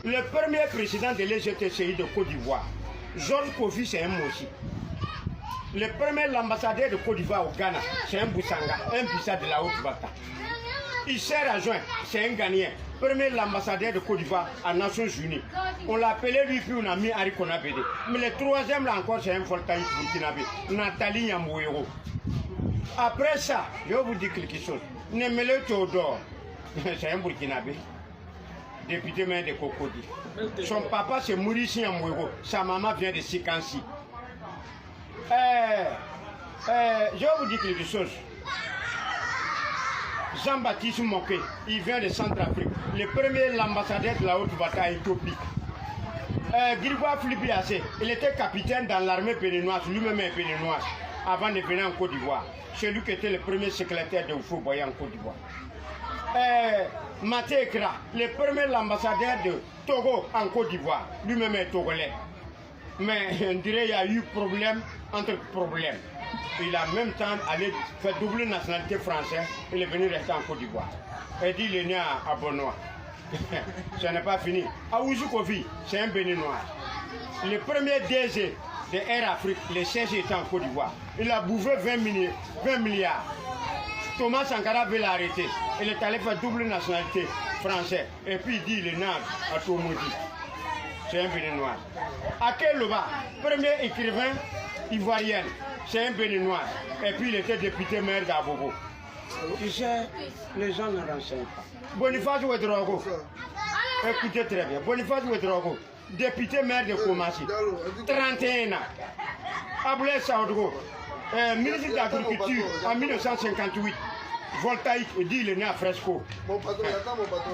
Le premier président de l'EGTCI de Côte d'Ivoire, Georges Kofi, c'est un Moshi. Le premier ambassadeur de Côte d'Ivoire au Ghana, c'est un Boussanga, un Bissa de la Haute-Bata. Isser Adjoint, c'est un Ghanéen, premier ambassadeur de Côte d'Ivoire aux Nations Unies. On l'appelait lui, puis on a mis Harry Konabede. Mais le troisième, là encore, c'est un Voltaïque Burkinabé, Nathalie Yamouero. Après ça, je vais vous dire quelque chose. Nemele Théodore, c'est un Burkinabé, député maire de Cocody. Son papa, c'est Maurice Yamouero. Sa maman vient de Sikansi. Je vais vous dire quelque chose. Jean-Baptiste Moké, il vient de Centrafrique. Le premier ambassadeur de la Haute-Bata à Éthiopie. Grégoire Filipiassé, il était capitaine dans l'armée béninoise, lui-même est béninoise, avant de venir en Côte d'Ivoire. C'est lui qui était le premier secrétaire de Oufo Boya en Côte d'Ivoire. Maté Ekra, le premier ambassadeur de Togo en Côte d'Ivoire, lui-même est togolais. Mais on dirait qu'il y a eu problème entre problèmes. Il a en même temps allé faire double nationalité française. Il est venu rester en Côte d'Ivoire. Il dit qu'il est né à Bonois. Ce n'est pas fini. Aouzou Kofi, c'est un béninois. Le premier DG de Air Afrique, le siège était en Côte d'Ivoire. Il a bouffé 20 milliards. Thomas Sankara veut l'arrêter. Il est allé faire double nationalité française. Et puis il dit qu'il est né à Tomodi. C'est un béninois. Akel Loba, premier écrivain ivoirien, c'est un béninois. Et puis il était député maire d'Abobo. Tu sais, les gens ne renseignent pas. Boniface Ouedraogo, écoutez très bien. Boniface Ouedraogo, député maire de Koumassi, 31 ans. Aboulé Saoudgo, ministre de l'Agriculture en 1958. Voltaïque, il dit qu'il est né à Fresco.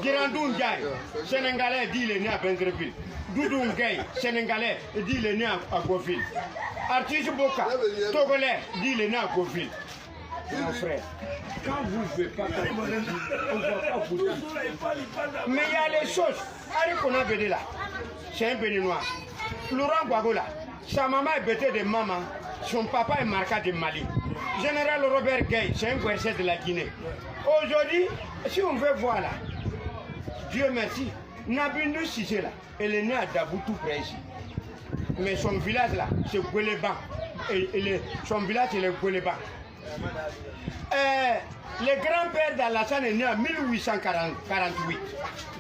Girandou Ndiaye, Sénégalais, dit qu'il est né à Bengreville. Doudou Ngaye, Sénégalais, il dit qu'il est né à Goville. Artis Boka, Togolais, dit qu'il est né à Goville. Mon frère, quand vous ne voulez pas, on ne va pas vous dire. Mais il y a les choses. Harry Konabede là, c'est un béninois. Laurent Gbagbo là, sa maman est bêtée de maman, son papa est marqué de Mali. Général Robert Gueye, c'est un Guercé de la Guinée. Aujourd'hui, si on veut voir là, Dieu merci, Nabindou Sissé là, elle est née à Daboutou près ici. Mais son village là, c'est Gouéléban. Son village, c'est le Gouéléban. Le grand-père d'Alassane est né en 1848.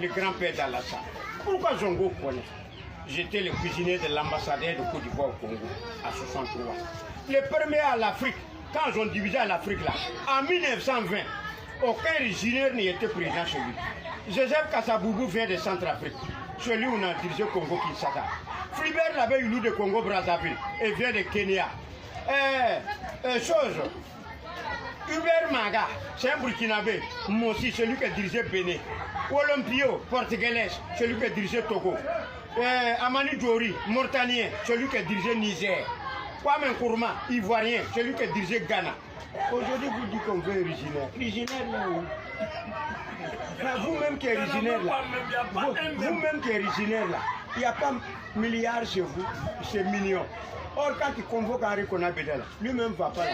Le grand-père d'Alassane. Pourquoi Zongo connaît? J'étais le cuisinier de l'ambassadeur de Côte d'Ivoire au Congo, à 63. Le premier à l'Afrique, quand ils ont divisé l'Afrique là, en 1920, aucun originaire n'y était présent chez lui. Joseph Kassaboubou vient de Centrafrique. Celui où on a dirigé Congo Kinshasa. Flibert Labé-Youlou de Congo Brazzaville et vient de Kenya. Hubert Maga, c'est un Burkinabé, Mossi, celui qui a dirigé Bénin. Olympio, portugais, celui qui a dirigé Togo. Amani Djori, Mauritanien, celui qui a dirigé Niger. Kwame Nkrumah, Ivoirien, celui qui a dirigé Ghana. Aujourd'hui, vous dites qu'on veut originaire. Originaire là où? Vous-même qui êtes originaire là, vous-même qui êtes originaire là, il n'y a pas milliards chez vous, c'est millions. Or, quand il convoque Harry Konabede là, lui-même ne va pas là.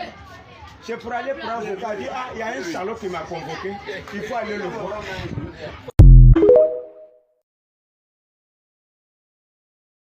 C'est pour aller prendre avocat, dire, ah, il y a un salaud qui m'a convoqué, il faut aller le voir.